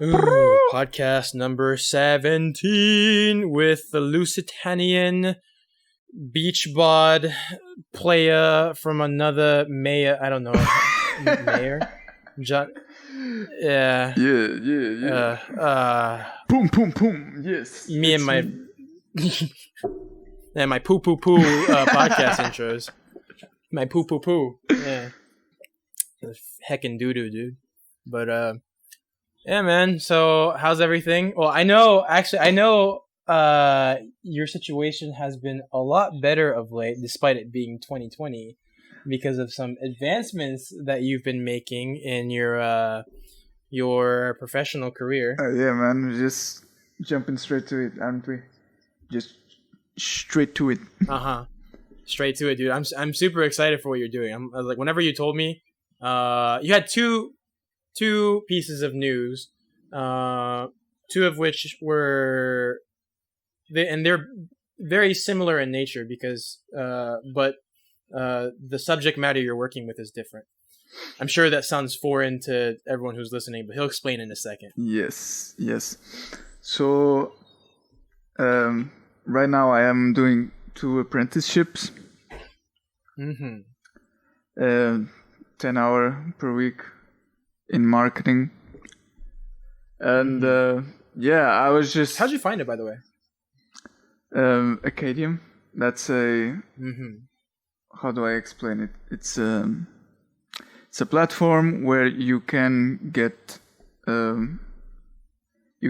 Ooh, podcast number 17 with the Lusitanian beach bod playa from another mayor. I don't know. Mayor? Yeah. Yeah. Boom, boom, boom. Yes. Me and my... and my poo-poo-poo podcast intros. My poo-poo-poo. Yeah. Heckin' doo-doo, dude. But, yeah, man. So, how's everything? Well, I know your situation has been a lot better of late, despite it being 2020, because of some advancements that you've been making in your professional career. Yeah, man. We're just jumping straight to it, aren't we? Just straight to it. Straight to it, dude. I'm super excited for what you're doing. I was like, whenever you told me, you had two pieces of news, two of which were, they're very similar in nature because, but the subject matter you're working with is different. I'm sure that sounds foreign to everyone who's listening, but he'll explain in a second. Yes. So, right now I am doing 2 apprenticeships. 10 hour per week in marketing. And I was just... How'd you find it, by the way? Acadium. That's a... How do I explain it? It's a platform where you can get... you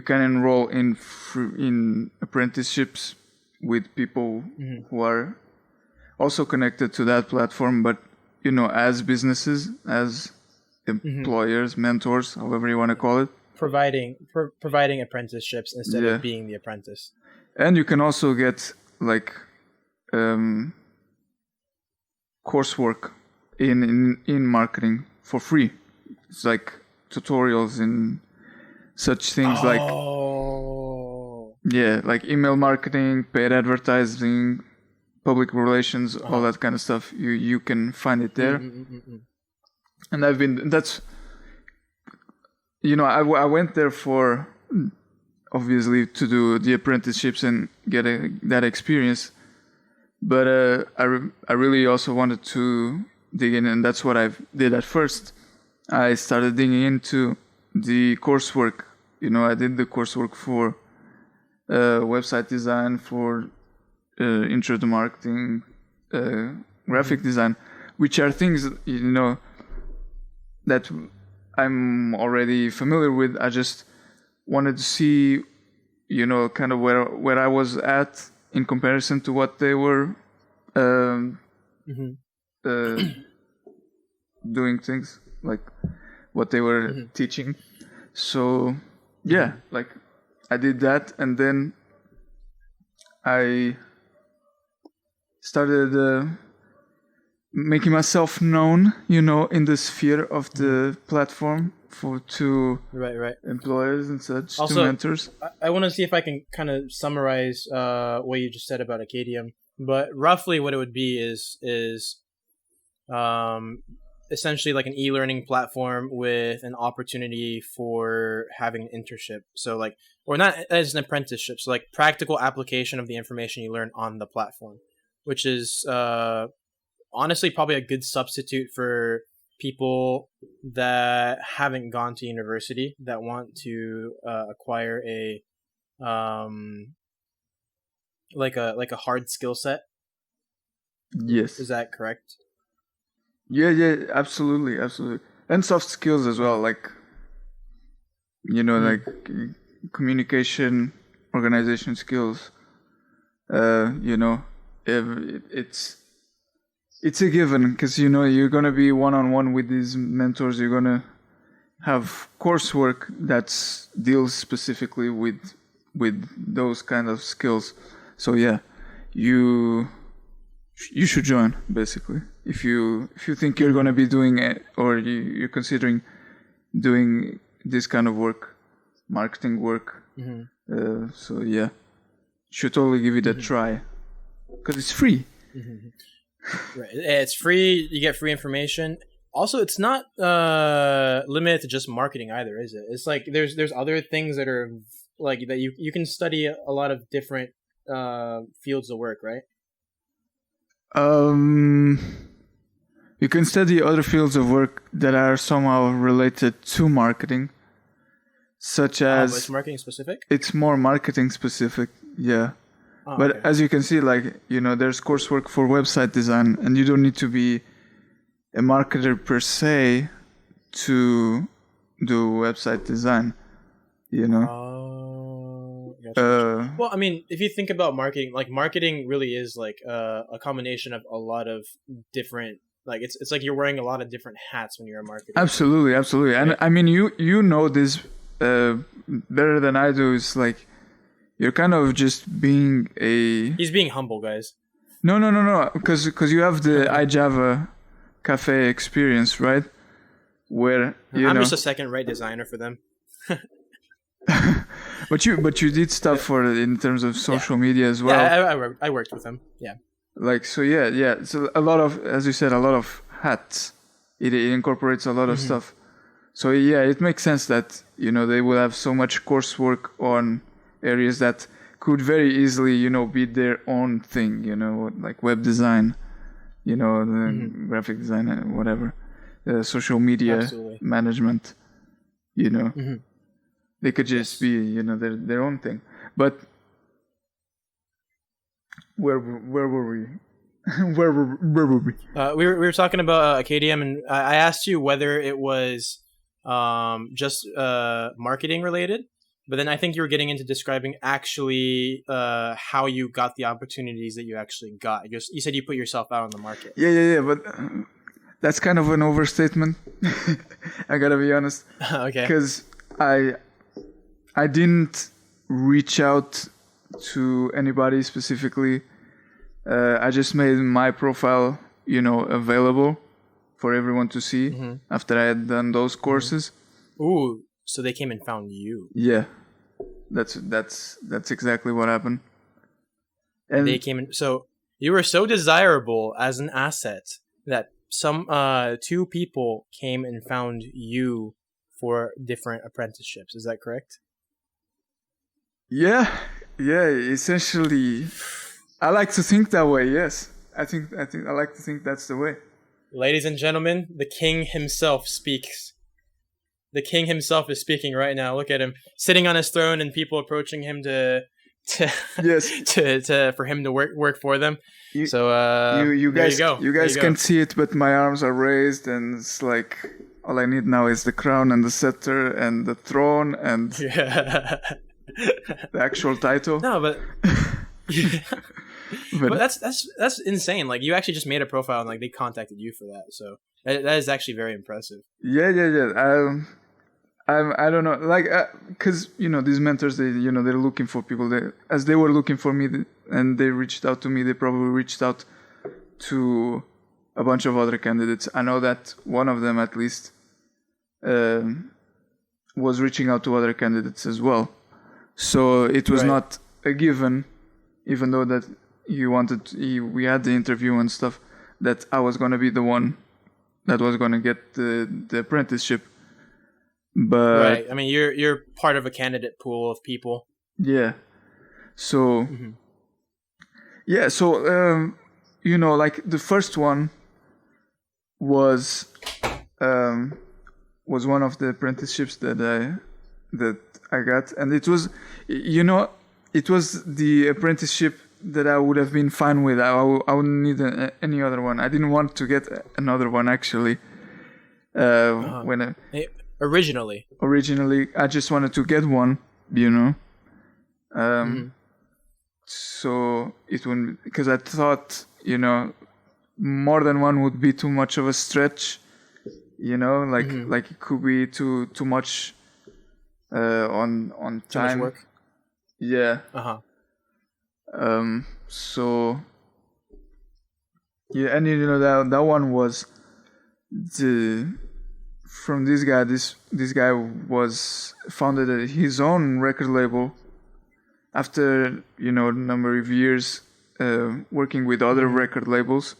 can enroll in apprenticeships with people who are also connected to that platform, but, as businesses, as employers, mentors, however you want to call it. Providing apprenticeships instead of being the apprentice. And you can also get coursework in marketing for free. It's like tutorials in such things like email marketing, paid advertising, public relations, all that kind of stuff. You can find it there. And I went there for, obviously, to do the apprenticeships and get that experience. But I really also wanted to dig in, and that's what I did at first. I started digging into the coursework. I did the coursework for website design, for intro to marketing, graphic design, which are things, that I'm already familiar with. I just wanted to see, kind of where I was at in comparison to what they were doing things, like what they were teaching. So I did that, and then I started making myself known, in the sphere of the platform to employers and such, also, to mentors. I want to see if I can kind of summarize what you just said about Acadium, but roughly what it would be is essentially like an e-learning platform with an opportunity for having an internship. So or not as an apprenticeship, so practical application of the information you learn on the platform, which is honestly probably a good substitute for people that haven't gone to university that want to acquire a like a hard skill set. Yes. Is that correct? Yeah, absolutely. And soft skills as well, communication, organization skills. It's a given, because you're gonna be one-on-one with these mentors. You're gonna have coursework that deals specifically with those kind of skills. So you should join, basically, if you think you're gonna be doing it, or you're considering doing this kind of work, marketing work. Should totally give it a try, because it's free. Right. It's free. You get free information. Also, it's not limited to just marketing either, is it? It's like there's other things that are like that you can study a lot of different fields of work, right? You can study other fields of work that are somehow related to marketing, such as it's marketing specific. It's more marketing specific, yeah. But okay. as you can see, like, there's coursework for website design, and you don't need to be a marketer per se to do website design, Gotcha. Well, I mean, if you think about marketing, like marketing really is like a combination of a lot of different, like it's like you're wearing a lot of different hats when you're a marketer. Absolutely. Right? And I mean, you know this better than I do. It's like you're kind of just being a... He's being humble, guys. No. Because you have the iJava cafe experience, right? Where I'm just a second-rate designer for them. But you did stuff in terms of social media as well. Yeah, I worked with them. Yeah. Like, so yeah. So a lot of, as you said, a lot of hats. It incorporates a lot of stuff. So yeah, it makes sense that they will have so much coursework on areas that could very easily be their own thing. Like web design, graphic design, whatever, social media management. They could just be, their own thing. But where were we? where were we? We were talking about KDM, and I asked you whether it was just marketing related, but then I think you were getting into describing actually how you got the opportunities that you actually got. You said you put yourself out on the market. Yeah, but that's kind of an overstatement. I gotta be honest. Okay. Because I didn't reach out to anybody specifically. I just made my profile, available for everyone to see after I had done those courses. Ooh, so they came and found you. Yeah, that's exactly what happened. And they came in. So you were so desirable as an asset that some two people came and found you for different apprenticeships. Is that correct? Yeah. Essentially, I like to think that way. Yes, I think I like to think that's the way. Ladies and gentlemen, the king himself speaks. The king himself is speaking right now. Look at him sitting on his throne, and people approaching him to for him to work for them. You guys can't see it, but my arms are raised, and it's like all I need now is the crown and the scepter and the throne and the actual title. No, but but that's insane. Like, you actually just made a profile and like they contacted you for that. So that is actually very impressive. Yeah. I don't know, like, because these mentors, they're looking for people. As they were looking for me, and they reached out to me, they probably reached out to a bunch of other candidates. I know that one of them at least was reaching out to other candidates as well. So it was not a given, even though that we had the interview and stuff, that I was going to be the one that was going to get the apprenticeship. But I mean, you're part of a candidate pool of people. Yeah. So like the first one was one of the apprenticeships that I got, and it was the apprenticeship that I would have been fine with. I wouldn't need any other one. I didn't want to get another one actually. Originally, I just wanted to get one, So it wouldn't, because I thought, more than one would be too much of a stretch, like it could be too much on time. Too much work. Yeah. So yeah, and that one was from this guy. This guy was founded his own record label after a number of years working with other record labels.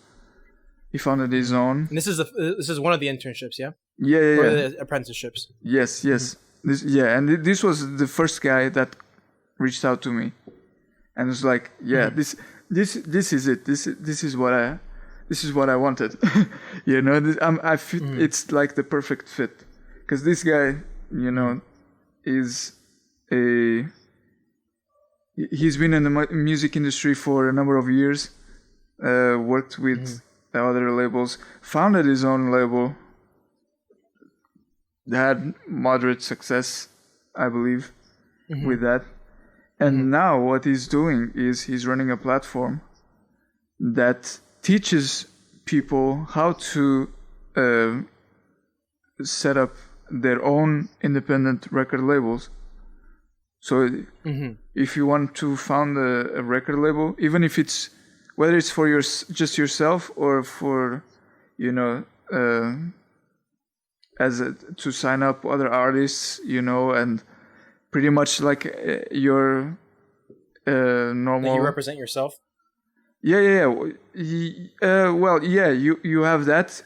He founded his own. And this is one of the internships, yeah? Yeah. Or the apprenticeships. Yes. This was the first guy that reached out to me, and was like, this is it. This is what I wanted. It's like the perfect fit, because this guy, is he's been in the music industry for a number of years, worked with other labels, founded his own label, had moderate success, I believe, with that. And now what he's doing is he's running a platform that teaches people how to set up their own independent record labels. So if you want to found a record label, even if it's, whether it's for just yourself or for, to sign up other artists, and pretty much like your normal. That you represent yourself. Yeah. You have that.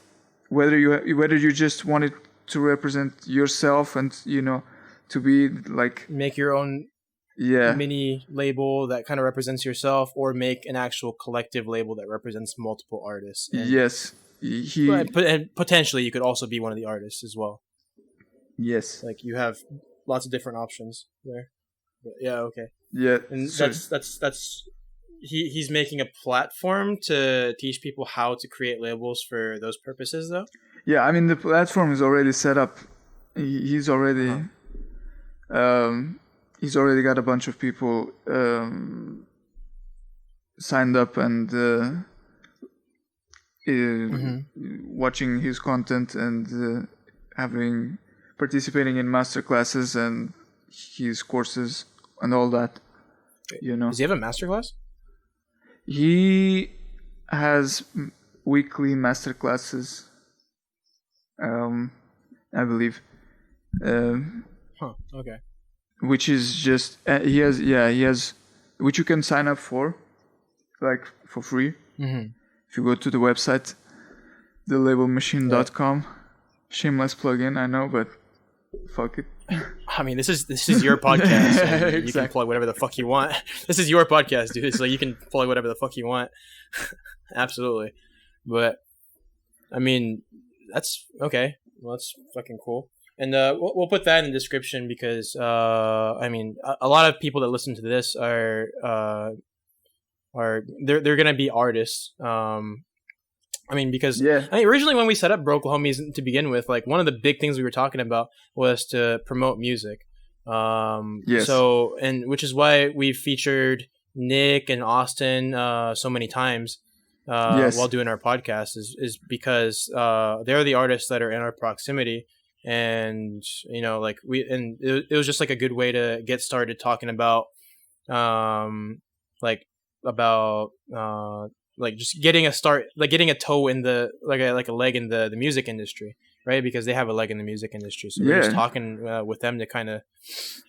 Whether you just wanted to represent yourself and to be like make your own mini label that kind of represents yourself, or make an actual collective label that represents multiple artists. And yes. And potentially you could also be one of the artists as well. Yes. Like you have lots of different options there. But yeah, okay. Yeah. And that's he's making a platform to teach people how to create labels for those purposes though? Yeah, I mean the platform is already set up. He's already got a bunch of people signed up and watching his content and participating in master classes and his courses and all that. Does he have a master class? He has weekly master classes, I believe. Okay. Which is just he has which you can sign up for, like for free. If you go to the website, thelabelmachine.com. Shameless plug-in, I know, but fuck it. I mean, this is your podcast. Exactly. You can plug whatever the fuck you want. This is your podcast, dude. So you can plug whatever the fuck you want. Absolutely. But I mean, that's okay. Well, that's fucking cool. And we'll put that in the description because I mean, a lot of people that listen to this are they're gonna be artists. I mean, because originally when we set up Broklahomies to begin with, like one of the big things we were talking about was to promote music. Yes. So, and which is why we featured Nick and Austin so many times while doing our podcast is because they're the artists that are in our proximity, and like it was just like a good way to get started talking about like just getting a start, like getting a toe in the like a leg in the music industry, right? Because they have a leg in the music industry, so we're just talking with them to kind of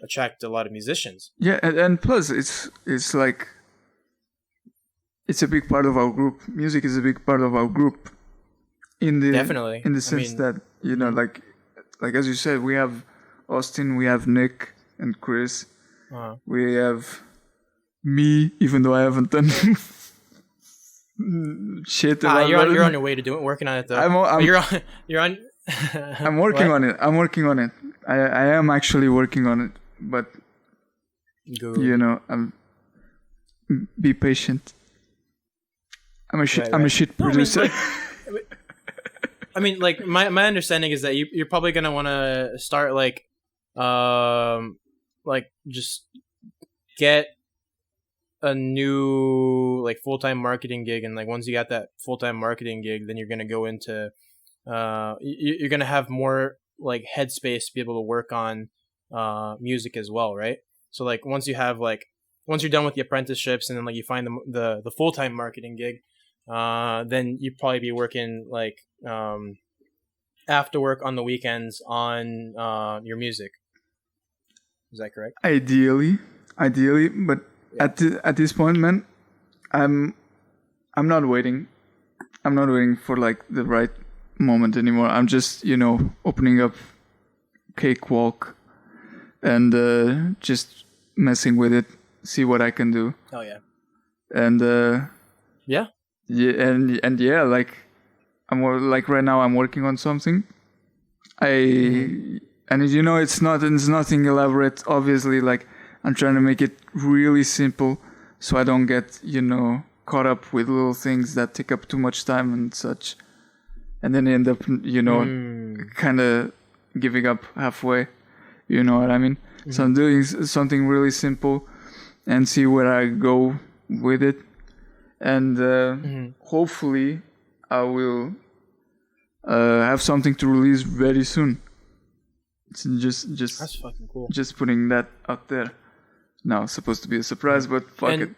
attract a lot of musicians. Yeah, and plus it's like it's a big part of our group. Music is a big part of our group. Definitely. In the sense that like as you said, we have Austin, we have Nick and Chris, we have me, even though I haven't done shit. You're on your way to doing working on it though. You're on. I'm working on it. I am actually working on it, but I'm be patient. I'm a shit producer. I mean, like my understanding is that you're probably gonna want to start like just get a new like full-time marketing gig, and like once you got that full-time marketing gig, then you're gonna go into you're gonna have more like headspace to be able to work on music as well, right? So like once you're done with the apprenticeships and then like you find the full-time marketing gig, then you'd probably be working like after work on the weekends on your music. Is that correct? Ideally, but at this point, man, I'm not waiting. I'm not waiting for like the right moment anymore. I'm just, opening up Cakewalk and just messing with it, see what I can do. Oh yeah. And Yeah. yeah, and yeah, like like right now I'm working on something. And it's nothing elaborate. Obviously, like I'm trying to make it really simple, so I don't get caught up with little things that take up too much time and such, and then end up kind of giving up halfway. You know what I mean? Mm-hmm. So I'm doing something really simple, and see where I go with it, and hopefully I will have something to release very soon. It's just that's fucking cool. Just putting that out there. Now it's supposed to be a surprise, but fuck it,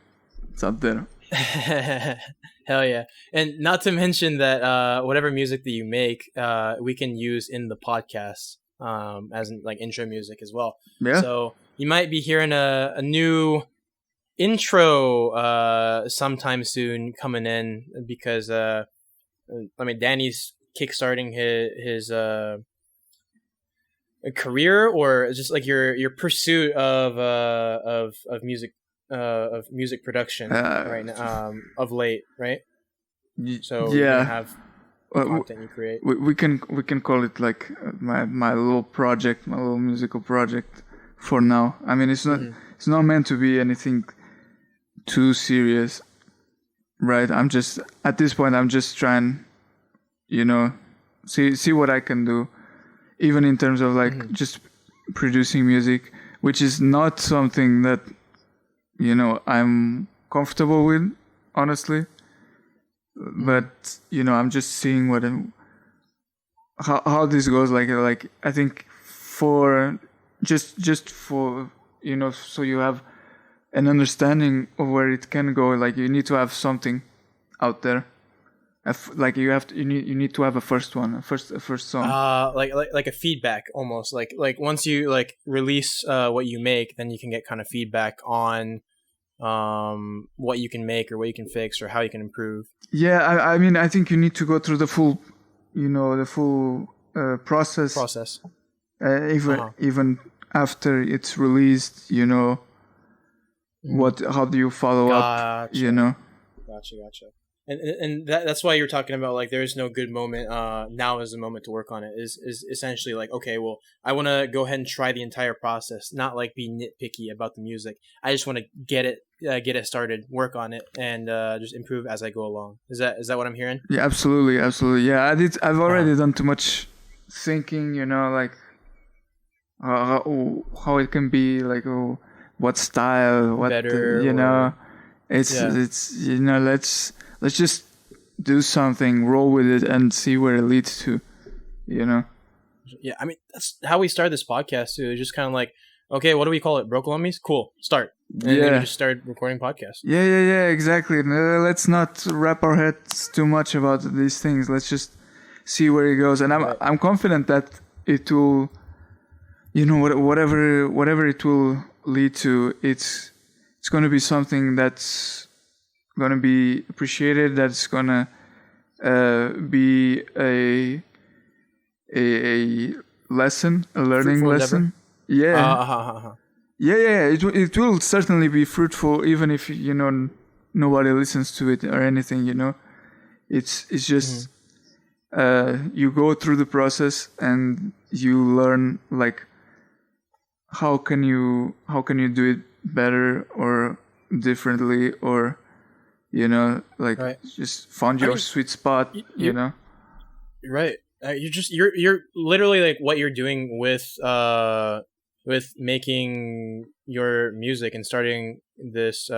it's out there. Hell yeah! And not to mention that whatever music that you make, we can use in the podcast as like intro music as well. Yeah. So you might be hearing a new intro sometime soon coming in because Dani's kickstarting his a career, or just like your pursuit of music production right now, of late, right? So yeah, you have content you create. We can call it like my little project, my little musical project for now. I mean, it's not meant to be anything too serious, right? I'm just at this point I'm just trying, see what I can do, even in terms of like just producing music, which is not something that I'm comfortable with, honestly. But I'm just seeing how this goes. Like I think for just for so you have an understanding of where it can go. Like you need to have something out there. Like you need to have a first song. Like a feedback almost. Like once you like release what you make, then you can get kind of feedback on what you can make or what you can fix or how you can improve. Yeah, I mean, I think you need to go through the full process. Even after it's released, how do you follow up? Gotcha. And that's why you're talking about like there is no good moment. Now is the moment to work on it. Is essentially like, okay, well, I want to go ahead and try the entire process, not like be nitpicky about the music. I just want to get it started, work on it, and just improve as I go along. Is that what I'm hearing? Yeah, absolutely. Yeah, I've already done too much thinking. Like how it can be, like what style, what better, it's let's just do something, roll with it, and see where it leads to, Yeah, I mean, that's how we started this podcast, too. It's just kind of like, okay, what do we call it? Broklahomies? Cool. Start. And then we just started recording podcasts. Yeah, exactly. Let's not wrap our heads too much about these things. Let's just see where it goes. And I'm confident that it will, whatever it will lead to, it's going to be something that's going to be appreciated, that's going to be a lesson, a learning lesson. Yeah. It will certainly be fruitful, even if nobody listens to it or anything. It's just you go through the process and you learn like how can you do it better or differently, or just find your sweet spot. Right. You're literally like what you're doing with making your music and starting this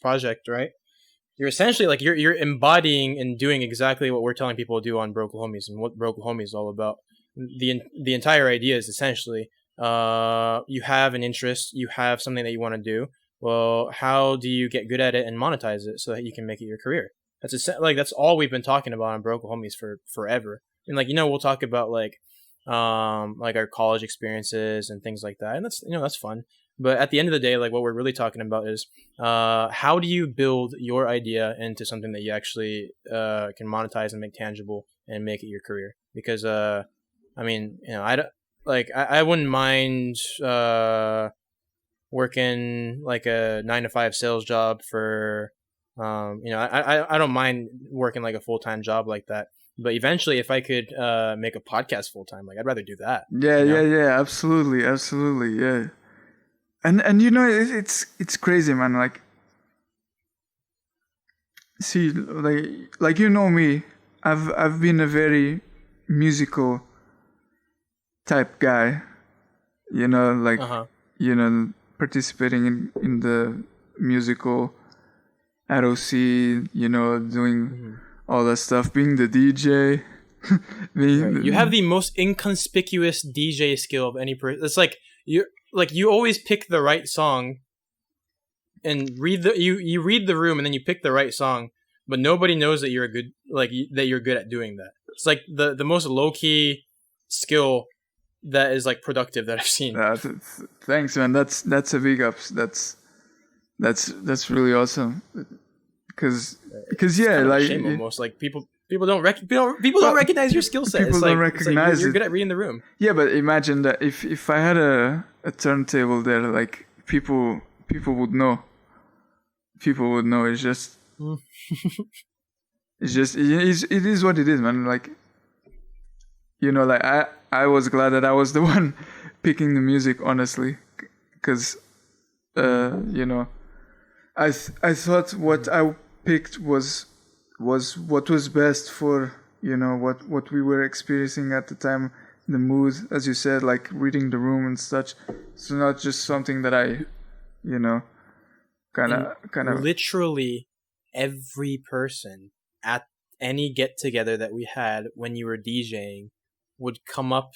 project, right? You're essentially like you're embodying and doing exactly what we're telling people to do on Broklahomies and what Broklahomies is all about. The entire idea is essentially you have an interest, you have something that you want to do. Well, how do you get good at it and monetize it so that you can make it your career? That's all we've been talking about on Broklahomies for forever. And we'll talk about like like our college experiences and things like that, and that's fun. But at the end of the day, like what we're really talking about is how do you build your idea into something that you actually can monetize and make tangible and make it your career? Because I mean, I wouldn't mind working like a 9 to 5 sales job for I don't mind working like a full-time job like that. But eventually, if I could make a podcast full-time, like I'd rather do that. Yeah, absolutely, yeah. And it's crazy, man. Like, see, like me, I've been a very musical type guy, like participating in the musical ROC, doing all that stuff, being the DJ. You have the most inconspicuous DJ skill of any person. It's like you always pick the right song and you read the room and then you pick the right song, but nobody knows that you're that you're good at doing that. It's like the most low key skill that is like productive that I've seen. Thanks, man. That's a big ups. That's really awesome. Because yeah, like shame almost like people don't recognize your skill set. People don't recognize you're good at reading the room. Yeah, but imagine that if I had a turntable there, like people would know. People would know. It's just it is what it is, man. Like, like I was glad that I was the one picking the music, honestly, because I thought what I picked was what was best for what we were experiencing at the time, the mood, as you said, like reading the room and such. It's not just something that I kind of literally every person at any get together that we had when you were DJing would come up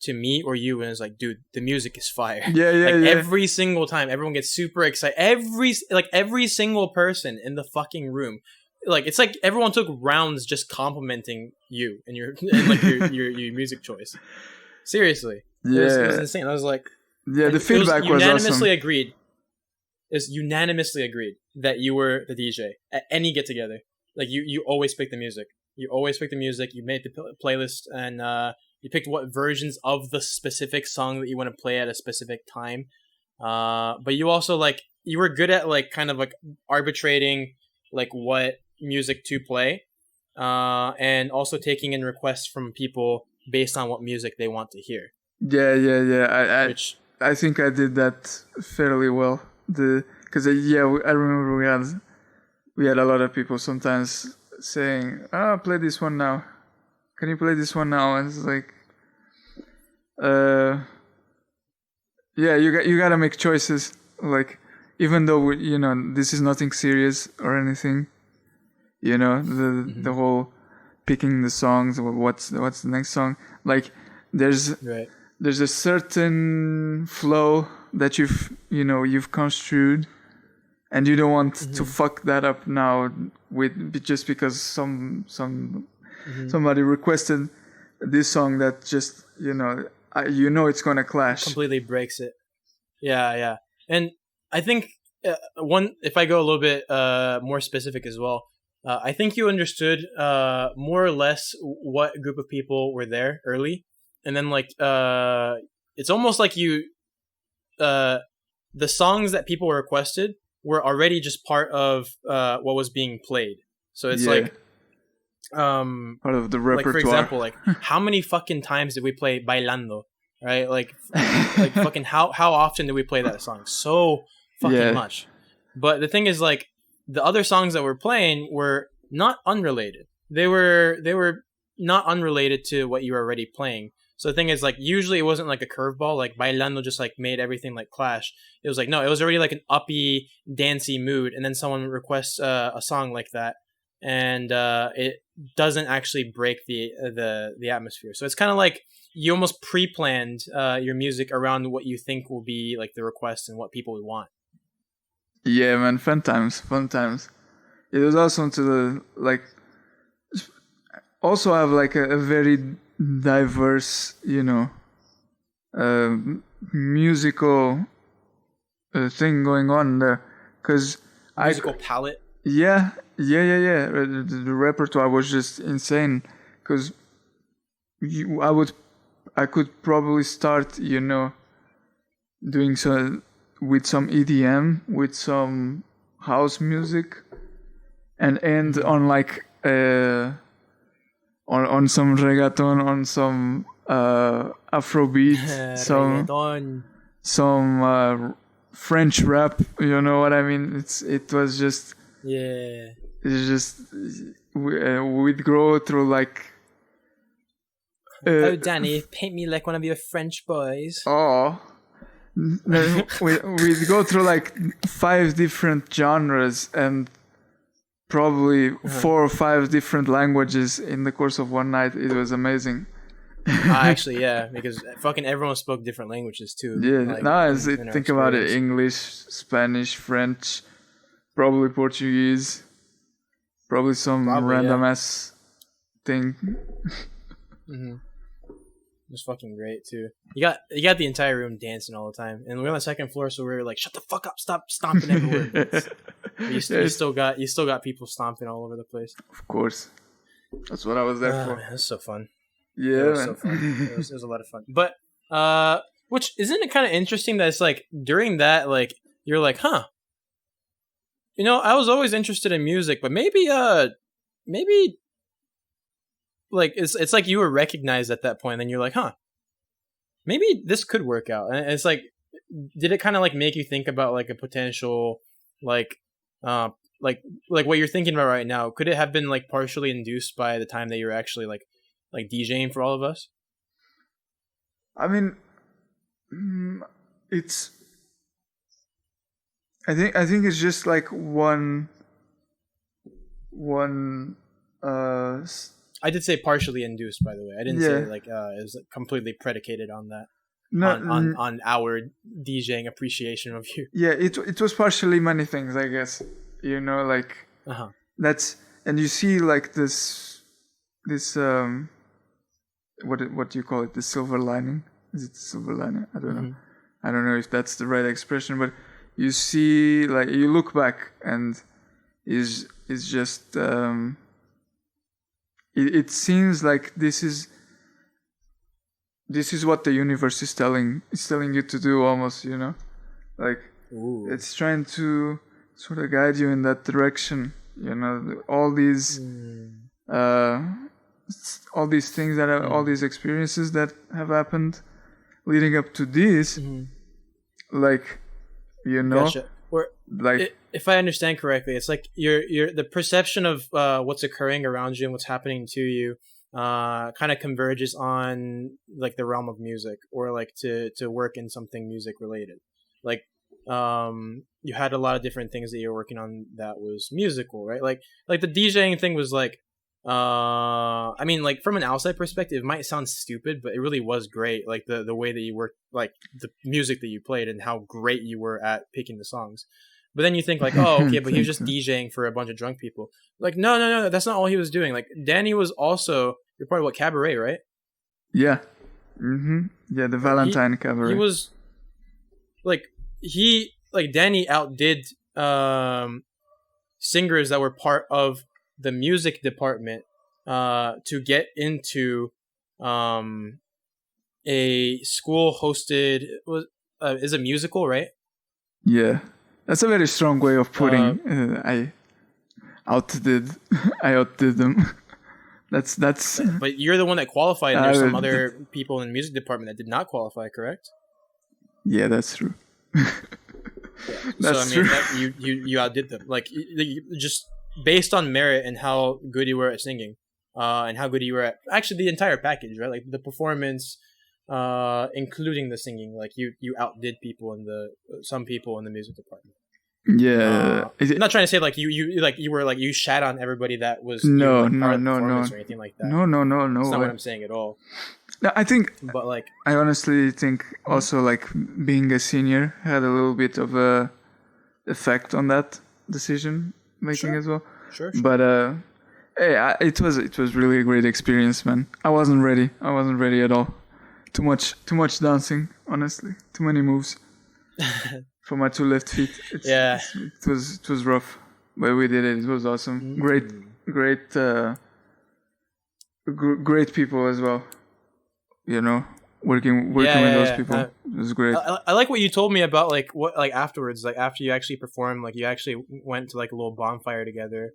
to me or you and it's like, dude, the music is fire. Yeah. Every single time, everyone gets super excited. Every single person in the fucking room, like it's like everyone took rounds just complimenting you and your music choice. Seriously, it was insane. I was like, the feedback was awesome. Unanimously agreed that you were the DJ at any get together. Like you always pick the music. You made the playlist and you picked what versions of the specific song that you want to play at a specific time. But you also you were good at kind of arbitrating what music to play, and also taking in requests from people based on what music they want to hear. Yeah. I think I did that fairly well. Because I remember we had a lot of people sometimes saying, play this one now. Can you play this one now? And it's like, you gotta make choices. Like, even though this is nothing serious or anything, the whole picking the songs. What's the next song? Like, there's a certain flow that you've construed, and you don't want to fuck that up now just because somebody requested this song that just it's gonna clash. Completely breaks it. Yeah. And I think if I go a little bit more specific as well, I think you understood more or less what group of people were there early, and then it's almost like you the songs that people requested were already just part of what was being played. So it's part of the repertoire. Like, for example, how many fucking times did we play Bailando? Right? Like fucking how often did we play that song? So fucking much. But the thing is, the other songs that we're playing were not unrelated. They were not unrelated to what you were already playing. So the thing is, usually it wasn't like a curveball. Like Bailando just made everything clash. It was no, it was already an uppy, dancey mood, and then someone requests a song like that, and it doesn't actually break the atmosphere. So it's kind of you almost pre-planned your music around what you think will be the request and what people would want. Yeah, man, fun times. It was awesome to also have a very diverse, musical thing going on there. Because musical palette. Yeah. The repertoire was just insane. Because I could probably start, doing so with some EDM, with some house music, and end on like on some reggaeton, on some Afrobeat, some French rap. You know what I mean? It was just It's just we'd grow through like. Oh, Dani, paint me like one of your French boys. Oh. We'd go through like 5 different genres and probably 4 or 5 different languages in the course of one night. It was amazing. Actually, yeah, because fucking everyone spoke different languages too. Yeah, like, think about it: English, Spanish, French, probably Portuguese, probably some random ass thing. Mm-hmm. It was fucking great too. You got the entire room dancing all the time, and we're on the 2nd floor, so we were like, "Shut the fuck up! Stop stomping everywhere." You still got people stomping all over the place. Of course, that's what I was there for. Man, it was so fun. Yeah, it was so fun. It was a lot of fun. But which isn't it kind of interesting that it's like during that, like you're like, huh? I was always interested in music, but maybe like it's like you were recognized at that point, and then you're like, huh, maybe this could work out. And it's like, did it kind of like make you think about like a potential like what you're thinking about right now? Could it have been like partially induced by the time that you were actually like DJing for all of us? I mean, I think it's just like one I did say partially induced, by the way. I didn't say like it was completely predicated on that. No, on our DJing appreciation of you. Yeah, it was partially many things, I guess. Like that's, and you see like this what do you call it? The silver lining? Is it the silver lining? I don't know. I don't know if that's the right expression, but you see, like, you look back and is just it seems like this is what the universe is telling you to do, almost, like it's trying to sort of guide you in that direction. All these things that have, all these experiences that have happened leading up to this, like, Gotcha. like if I understand correctly, it's like your the perception of what's occurring around you and what's happening to you kind of converges on like the realm of music, or like to work in something music related. Like you had a lot of different things that you're working on that was musical, right? Like the DJing thing was like I mean, like from an outside perspective, it might sound stupid, but it really was great. Like the way that you worked, like the music that you played and how great you were at picking the songs. But then you think like, oh, okay, but he was just DJing for a bunch of drunk people. Like, no, that's not all he was doing. Like, Dani was also, you're part of what, Cabaret, right? Yeah. Yeah, the Valentine Cabaret. He was like, Dani outdid singers that were part of the music department to get into a school hosted is a musical, right? Yeah, that's a very strong way of putting. I outdid them. that's. But you're the one that qualified, and there's some other people in the music department that did not qualify, correct? Yeah, that's true. That's true. You outdid them, like you just based on merit and how good you were at singing, and how good you were at actually the entire package, right? Like the performance, including the singing. Like you outdid some people in the music department. Yeah, I'm not trying to say like you shat on everybody that was no or anything like that. No. That's not what I'm saying at all. No, I think, but like I honestly think also like being a senior had a little bit of a effect on that decision making as well. Sure. But Hey, it was really a great experience, man. I wasn't ready at all. Too much dancing, honestly. Too many moves for my two left feet. It was rough, but we did it. It was awesome. Great people as well. You know, working with those people. It was great. I like what you told me about like what like afterwards, like after you actually performed, like you actually went to like a little bonfire together,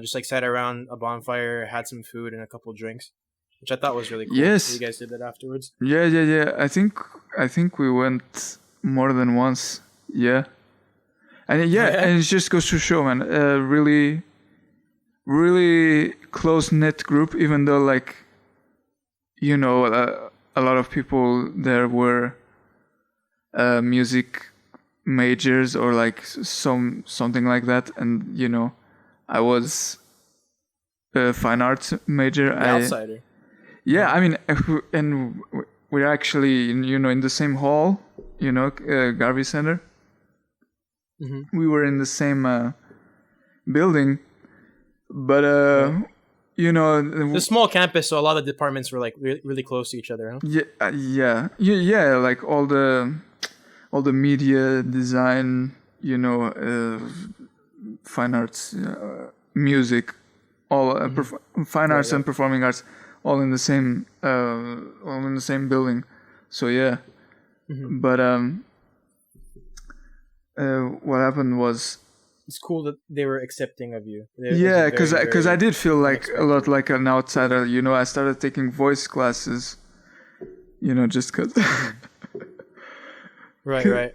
just like sat around a bonfire, had some food and a couple drinks, which I thought was really cool. Yes, you guys did that afterwards. Yeah. I think we went more than once. Yeah, and and it just goes to show, man. Really, really close knit group. Even though like, you know, a lot of people there were music majors or like something like that, and you know, I was a fine arts major. Outsider. Yeah, I mean, and we're actually in the same hall, Garvey Center. Mm-hmm. We were in the same building, but the small campus, so a lot of departments were like really close to each other, huh? Yeah, like all the media, design, fine arts, music, all fine arts and performing arts, all in the same building. So yeah, but what happened was, it's cool that they were accepting of you. Because I did feel like a lot like an outsider. I started taking voice classes. Just because. Right.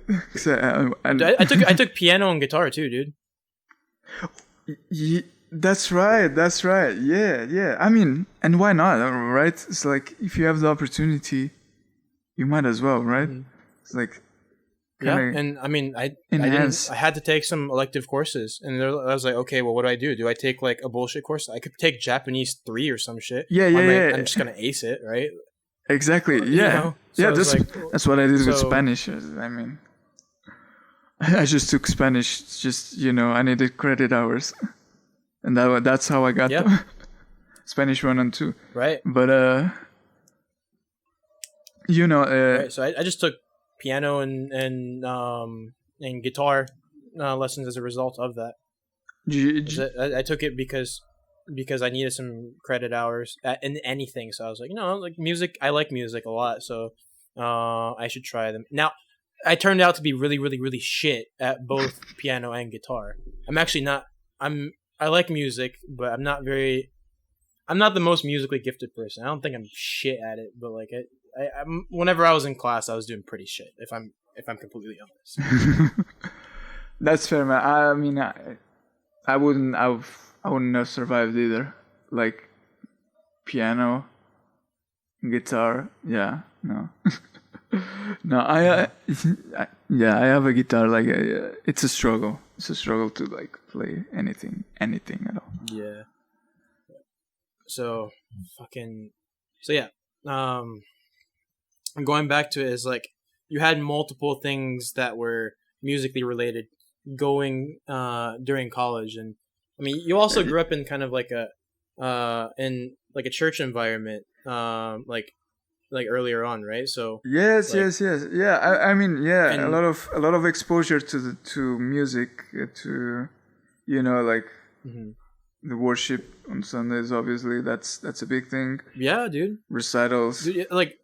I took piano and guitar too, dude. That's right. Yeah. I mean, and why not? Right? It's like if you have the opportunity, you might as well, right? Mm-hmm. It's like. And I mean, I had to take some elective courses, and I was like, okay, well, what do? Do I take like a bullshit course? I could take Japanese 3 or some shit. Yeah. I'm just gonna ace it, right? Exactly. Yeah. So that's what I did with Spanish. I mean, I just took Spanish. Just I needed credit hours, and that's how I got Spanish 1 and 2. Right. But right. So I just took piano and guitar lessons as a result of that. I took it because I needed some credit hours in anything. So I was like, like music. I like music a lot, so I should try them. Now, I turned out to be really, really, really shit at both piano and guitar. I'm actually not. I like music, but I'm not the most musically gifted person. I don't think I'm shit at it, but like I'm whenever I was in class, I was doing pretty shit. If I'm completely honest. That's fair, man. I mean, I wouldn't have survived either. Like piano, guitar, no. No, I have a guitar. Like it's a struggle. It's a struggle to like play anything at all. Yeah. So yeah. Going back to it is like you had multiple things that were musically related going during college, and I mean you also grew up in kind of like a church environment like earlier on, right? So yes. Yeah, I mean a lot of exposure to music, to like the worship on Sundays. Obviously, that's a big thing. Yeah, dude. Recitals, dude, like.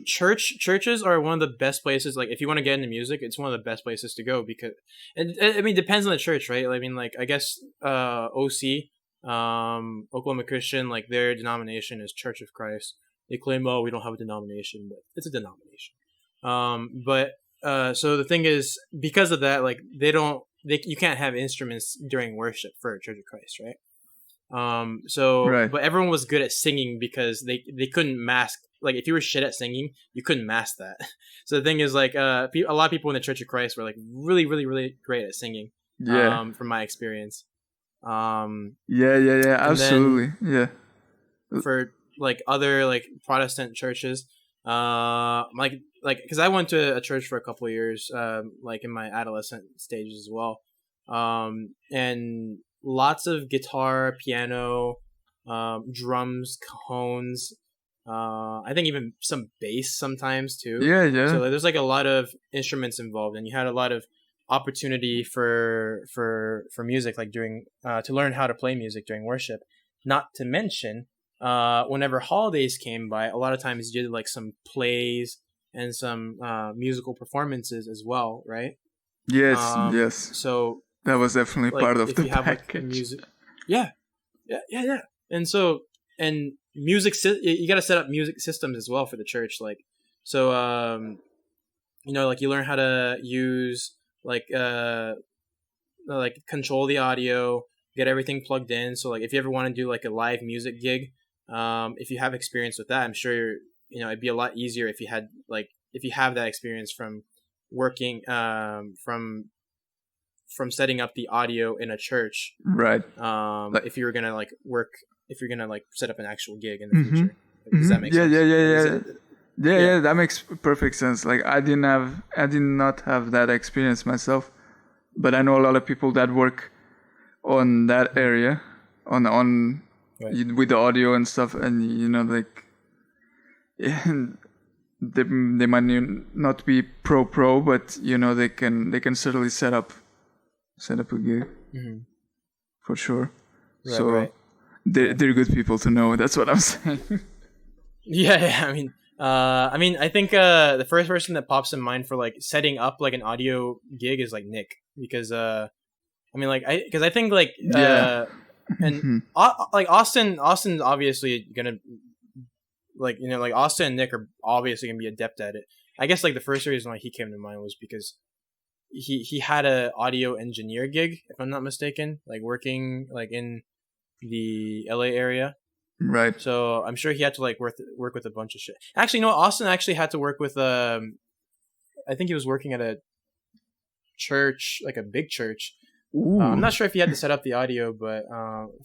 Churches are one of the best places. Like, if you want to get into music, it's one of the best places to go because, and I mean, it depends on the church, right? I mean, like, I guess OC, Oklahoma Christian, like their denomination is Church of Christ. They claim, we don't have a denomination, but it's a denomination. So the thing is, because of that, like, you can't have instruments during worship for Church of Christ, right? Right. But everyone was good at singing because they couldn't mask. Like, if you were shit at singing, you couldn't mask that. So the thing is, like, a lot of people in the Church of Christ were like really, really, really great at singing. Yeah. From my experience. Yeah. Absolutely. Yeah. For like other like Protestant churches, like because I went to a church for a couple of years, like in my adolescent stages as well, and lots of guitar, piano, drums, cajones. I think even some bass sometimes too. Yeah. So like, there's like a lot of instruments involved, and you had a lot of opportunity for music, like during to learn how to play music during worship. Not to mention, whenever holidays came by, a lot of times you did like some plays and some musical performances as well, right? Yes. So That was definitely like part of if the you have like package. music, yeah, and so and you got to set up music systems as well for the church, like so like you learn how to use like control the audio, get everything plugged in. So like if you ever want to do like a live music gig, if you have experience with that, I'm sure it'd be a lot easier if you had like if you have that experience from working from setting up the audio in a church, right? If you're gonna set up an actual gig in the future. Does that make sense? Yeah, that makes perfect sense. Like I did not have that experience myself, but I know a lot of people that work on that area, on right. with the audio and stuff, and like they might not be pro, but they can certainly set up a gig for sure. Right, so right. They're good people to know. That's what I'm saying. Yeah. I think the first person that pops in mind for like setting up like an audio gig is like Nick, because I think like and like Austin's obviously gonna like Austin and Nick are obviously gonna be adept at it. I guess like the first reason why he came to mind was because he had a audio engineer gig, if I'm not mistaken, like working like in the LA area. Right. So I'm sure he had to like work with a bunch of shit. Actually, no, Austin actually had to work with I think he was working at a church, like a big church. I'm not sure if he had to set up the audio, but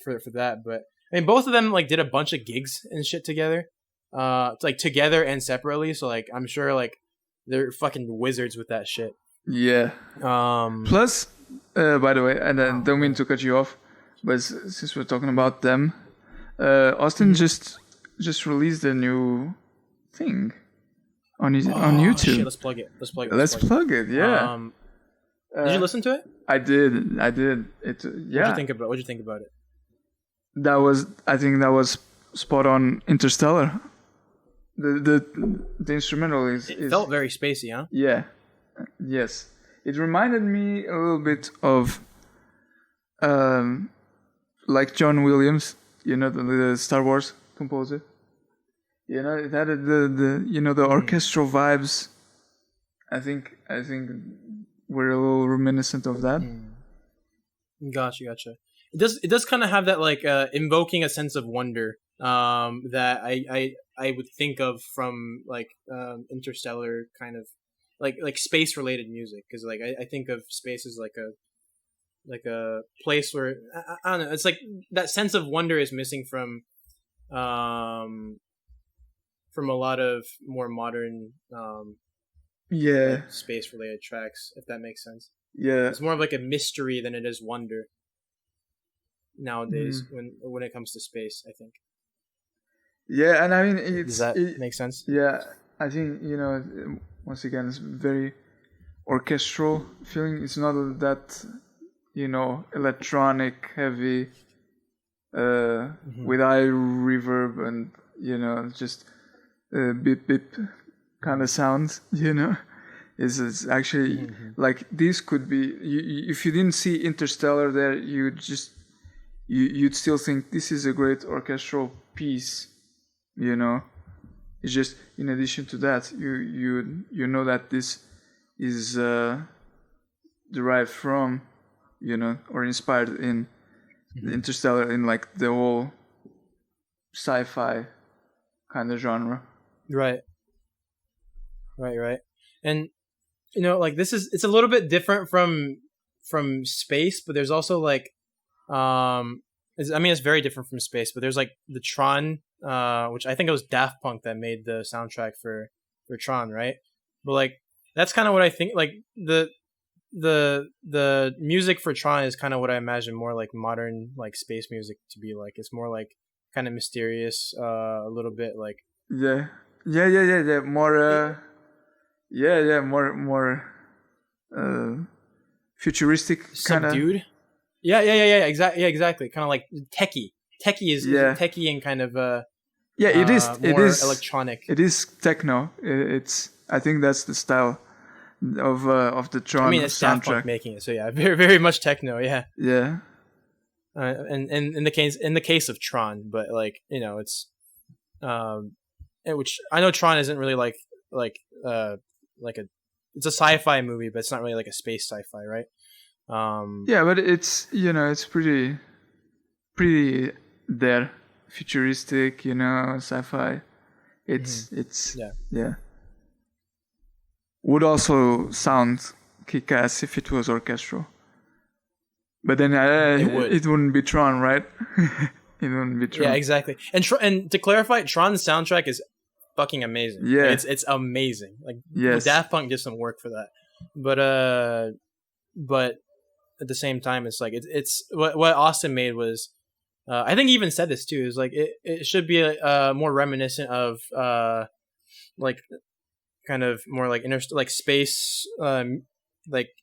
for that. But I mean, both of them like did a bunch of gigs and shit together, like together and separately. So like I'm sure like they're fucking wizards with that shit. Yeah. Plus, by the way, and I don't mean to cut you off, but since we're talking about them, Austin just released a new thing on YouTube. Shit, let's plug it. Let's plug it. Yeah. Did you listen to it? I did. It. Yeah. What'd you think about it? I think that was spot on. Interstellar. The instrumental is. It felt very spacey, huh? Yeah. Yes. It reminded me a little bit of, like John Williams, the Star Wars composer. It had the orchestral vibes. I think we're a little reminiscent of that. Gotcha. It does kind of have that like invoking a sense of wonder that I would think of from like Interstellar, kind of like space related music, because like I think of space as like a place where I don't know, it's like that sense of wonder is missing from a lot of more modern like space related tracks, if that makes sense. Yeah, it's more of like a mystery than it is wonder nowadays when it comes to space, I think. Yeah, and I mean, does that make sense? Yeah, I think once again, it's very orchestral feeling. It's not that electronic heavy with high reverb and just beep beep kind of sounds. It's actually like this could be. If you didn't see Interstellar there, you'd still think this is a great orchestral piece. It's just in addition to that, you know that this is derived from, or inspired in Interstellar, in like the whole sci-fi kind of genre. Right. And like it's a little bit different from space, but there's also like it's very different from space, but there's like the Tron, which I think it was Daft Punk that made the soundtrack for Tron, right? But like that's kind of what I think. Like the music for Tron is kind of what I imagine more like modern like space music to be like. It's more like kind of mysterious, a little bit like Yeah. More. More. Futuristic kind of. subdued. Yeah. Exactly. Kind of like techie. Is techie and kind of Yeah, it is. more It is electronic. It is techno. It's. I think that's the style of the Tron I mean, it's Daft Punk soundtrack. making it, so yeah, very very much techno. Yeah. Yeah. And in the case of Tron, but like it's which I know Tron isn't really like a it's a sci-fi movie, but it's not really like a space sci-fi, right? Yeah, but it's it's pretty there, futuristic, sci-fi. It's yeah. Would also sound kick-ass if it was orchestral. But then it wouldn't be Tron, right? It wouldn't be Tron. Yeah, exactly. And to clarify, Tron's soundtrack is fucking amazing. Yeah, like, it's amazing. Like yes. Daft Punk did some work for that, but at the same time, it's like it's what Austin made was. I think he even said this too. Is like it should be more reminiscent of like kind of more like space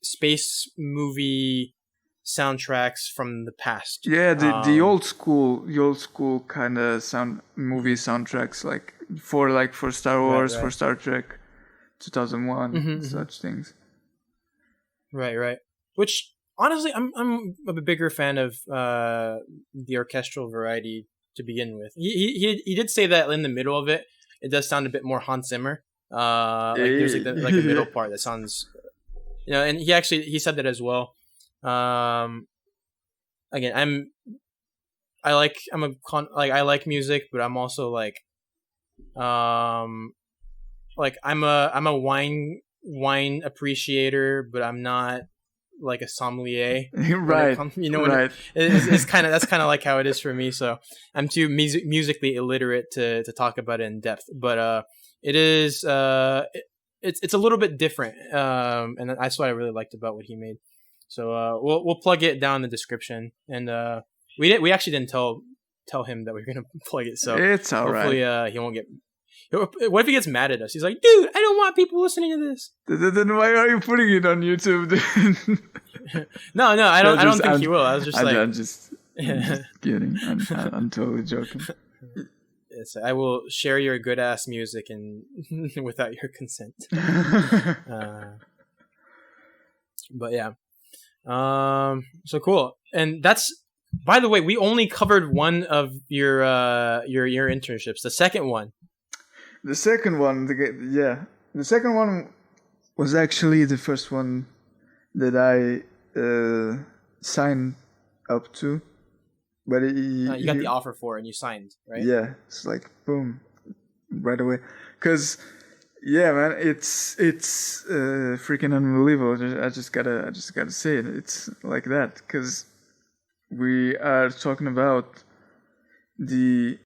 space movie soundtracks from the past. Yeah, the old school kind of movie soundtracks like for Star Wars, for Star Trek, 2001, such things. Right. Which honestly, I'm a bigger fan of the orchestral variety to begin with. He did say that in the middle of it does sound a bit more Hans Zimmer. There's a middle part that sounds, and he said that as well. Again, I like music, but I'm also like I'm a wine appreciator, but I'm not like a sommelier. Right. Right. It's kind of that's kind of like how it is for me. So I'm too musically illiterate to talk about it in depth, but it is it's a little bit different, and that's what I really liked about what he made. So we'll plug it down in the description, and we actually didn't tell him that we were gonna plug it, so it's all hopefully right. He won't get. What if he gets mad at us? He's like, dude, I don't want people listening to this. Then why are you putting it on YouTube? No, I don't think he will. I was just I'm just kidding. I'm totally joking. Yes, I will share your good ass music and without your consent. But yeah. So cool. And that's, by the way, we only covered one of your internships. The second one was actually the first one that I signed up to. But you got the offer for it and you signed, right? Yeah, it's like boom, right away. Cause yeah, man, it's freaking unbelievable. I just gotta say it. It's like that because we are talking about the